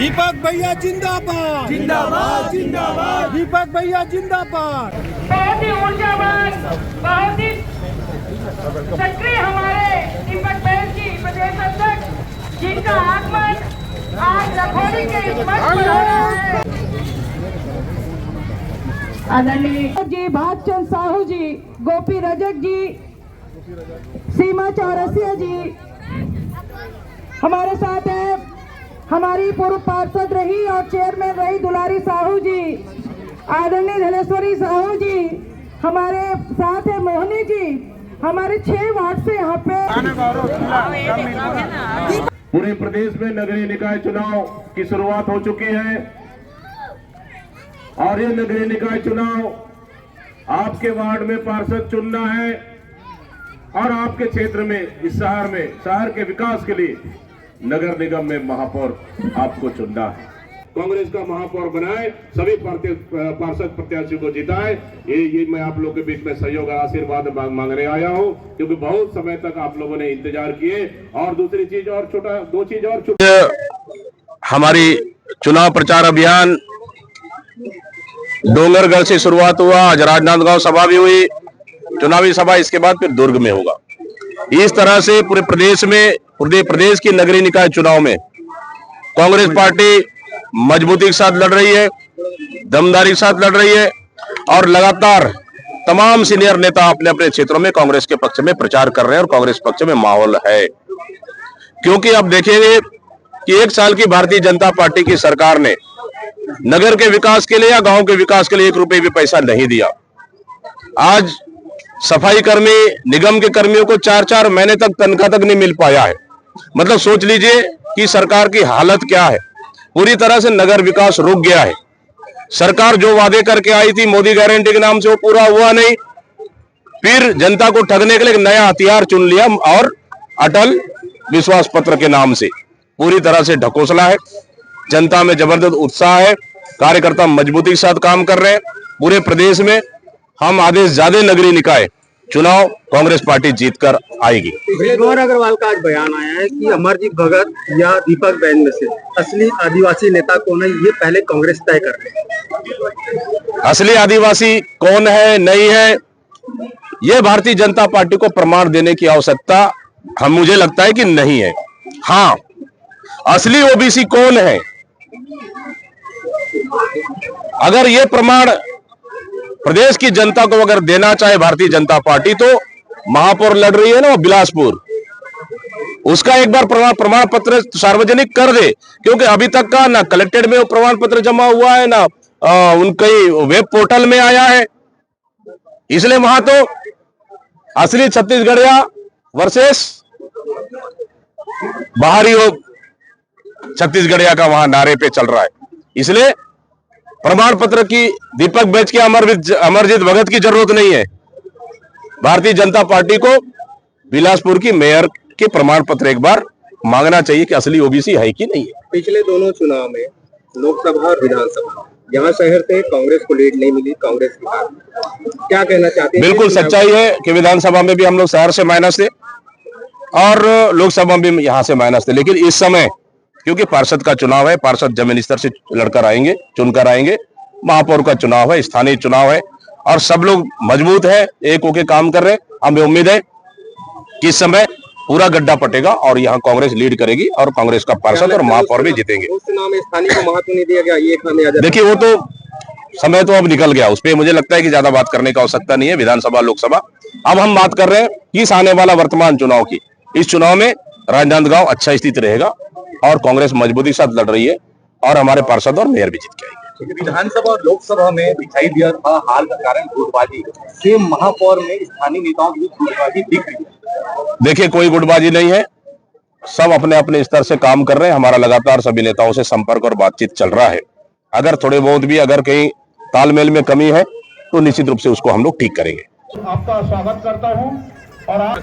दीपक भैया जिंदाबाद जिंदाबाद जिंदाबाद। दीपक भैया जिंदाबाद। बहुत ही ऊर्जावान, बहुत ही सक्रिय हमारे दीपक बहन जी प्रदेश अध्यक्ष, जिनका आगमन आज रखोली के इस मंच पर हो रहा है। आदरणीय जी भागचंद साहू जी, गोपी रजक जी, सीमा चौरसिया जी हमारे साथ है। हमारी पूर्व पार्षद रही और चेयरमैन रही दुलारी साहू जी, आदरणीय धलेश्वरी साहू जी हमारे साथ है। मोहनी जी हमारे 6 वार्ड से यहाँ पे। पूरे प्रदेश में नगरीय निकाय चुनाव की शुरुआत हो चुकी है और ये नगरीय निकाय चुनाव आपके वार्ड में पार्षद चुनना है और आपके क्षेत्र में, इस शहर में, शहर के विकास के लिए नगर निगम में महापौर आपको चुनना है। कांग्रेस का महापौर बनाए, सभी पार्षद प्रत्याशियों को जिताए। ये मैं आप लोगों के बीच में सहयोग और आशीर्वाद मांगने आया हूं, क्योंकि बहुत समय तक आप लोगों ने इंतजार किए। और दूसरी चीज और दो चीज और हमारी चुनाव प्रचार अभियान डोंगरगढ़ से शुरुआत हुआ, आज राजनांदगांव सभा भी हुई, चुनावी सभा इसके बाद फिर दुर्ग में होगा। इस तरह से पूरे प्रदेश की नगरीय निकाय चुनाव में कांग्रेस पार्टी मजबूती के साथ लड़ रही है, दमदारी के साथ लड़ रही है और लगातार तमाम सीनियर नेता अपने अपने क्षेत्रों में कांग्रेस के पक्ष में प्रचार कर रहे हैं और कांग्रेस पक्ष में माहौल है। क्योंकि अब देखेंगे कि 1 साल की भारतीय जनता पार्टी की सरकार ने नगर के विकास के लिए या गांव के विकास के लिए 1 रुपए भी पैसा नहीं दिया। आज सफाई कर्मी, निगम के कर्मियों को 4-4 महीने तक तनख्वाह तक नहीं मिल पाया है। मतलब सोच लीजिए कि सरकार की हालत क्या है। पूरी तरह से नगर विकास रुक गया है। सरकार जो वादे करके आई थी मोदी गारंटी के नाम से, वो पूरा हुआ नहीं। फिर जनता को ठगने के लिए एक नया हथियार चुन लिया और अटल विश्वास पत्र के नाम से पूरी तरह से ढकोसला है। जनता में जबरदस्त उत्साह है, कार्यकर्ता मजबूती के साथ काम कर रहे हैं। पूरे प्रदेश में हम आदेश ज्यादा नगरीय निकाय चुनाव कांग्रेस पार्टी जीतकर आएगी। गौर अग्रवाल का आज बयान आया है कि अमरजीत भगत या दीपक बहन में से असली आदिवासी नेता कौन है, ये पहले कांग्रेस तय कर रही है। असली आदिवासी कौन है, नहीं है, ये भारतीय जनता पार्टी को प्रमाण देने की आवश्यकता मुझे लगता है कि नहीं है। हाँ, असली ओबीसी कौन है, अगर ये प्रमाण प्रदेश की जनता को अगर देना चाहे भारतीय जनता पार्टी, तो महापौर लड़ रही है ना बिलासपुर, उसका एक बार प्रमाण पत्र सार्वजनिक कर दे। क्योंकि अभी तक का ना कलेक्टेड में वो प्रमाण पत्र जमा हुआ है, ना उनके वेब पोर्टल में आया है। इसलिए वहां तो असली छत्तीसगढ़िया वर्सेस बाहरी छत्तीसगढ़िया का वहां नारे पे चल रहा है। इसलिए प्रमाण पत्र की दीपक बैच के अमरजीत भगत की जरूरत नहीं है। भारतीय जनता पार्टी को बिलासपुर की मेयर के प्रमाण पत्र एक बार मांगना चाहिए कि असली ओबीसी है कि नहीं है। पिछले दोनों चुनाव में लोकसभा और विधानसभा यहाँ शहर से कांग्रेस को लीड नहीं मिली, कांग्रेस की हार। क्या कहना चाहते हैं? बिल्कुल सच्चाई है कि विधानसभा में भी हम लोग शहर से माइनस थे और लोकसभा में भी यहाँ से माइनस थे। लेकिन इस समय क्योंकि पार्षद का चुनाव है, पार्षद जमीनी स्तर से लड़कर आएंगे, चुनकर आएंगे, महापौर का चुनाव है, स्थानीय चुनाव है और सब लोग मजबूत है, एक होके काम कर रहे हैं। हमें उम्मीद है कि इस समय पूरा गड्ढा पटेगा और यहाँ कांग्रेस लीड करेगी और कांग्रेस का पार्षद और महापौर भी जीतेंगे। उस चुनाव में स्थानीय को महत्व नहीं दिया गया, ये खामियाजा। देखिए, वो तो समय तो अब निकल गया, उस पर मुझे लगता है कि ज्यादा बात करने की आवश्यकता नहीं है। विधानसभा, लोकसभा, अब हम बात कर रहे हैं किस आने वाला वर्तमान चुनाव की। इस चुनाव में राजनांदगांव अच्छा स्थिति रहेगा और कांग्रेस मजबूती के साथ लड़ रही है और हमारे पार्षद और मेयर भी जीत के आएंगे। विधानसभा और लोकसभा में दिखाई दिया था हाल का कारण गुटबाजी, सेम महापौर में स्थानीय नेताओं की गुटबाजी दिख रही है। देखिए, कोई गुटबाजी नहीं है, सब अपने अपने स्तर से काम कर रहे हैं। हमारा लगातार सभी नेताओं से संपर्क और बातचीत चल रहा है। अगर थोड़े बहुत भी अगर कहीं तालमेल में कमी है तो निश्चित रूप से उसको हम लोग ठीक करेंगे। आपका स्वागत करता हूं और आप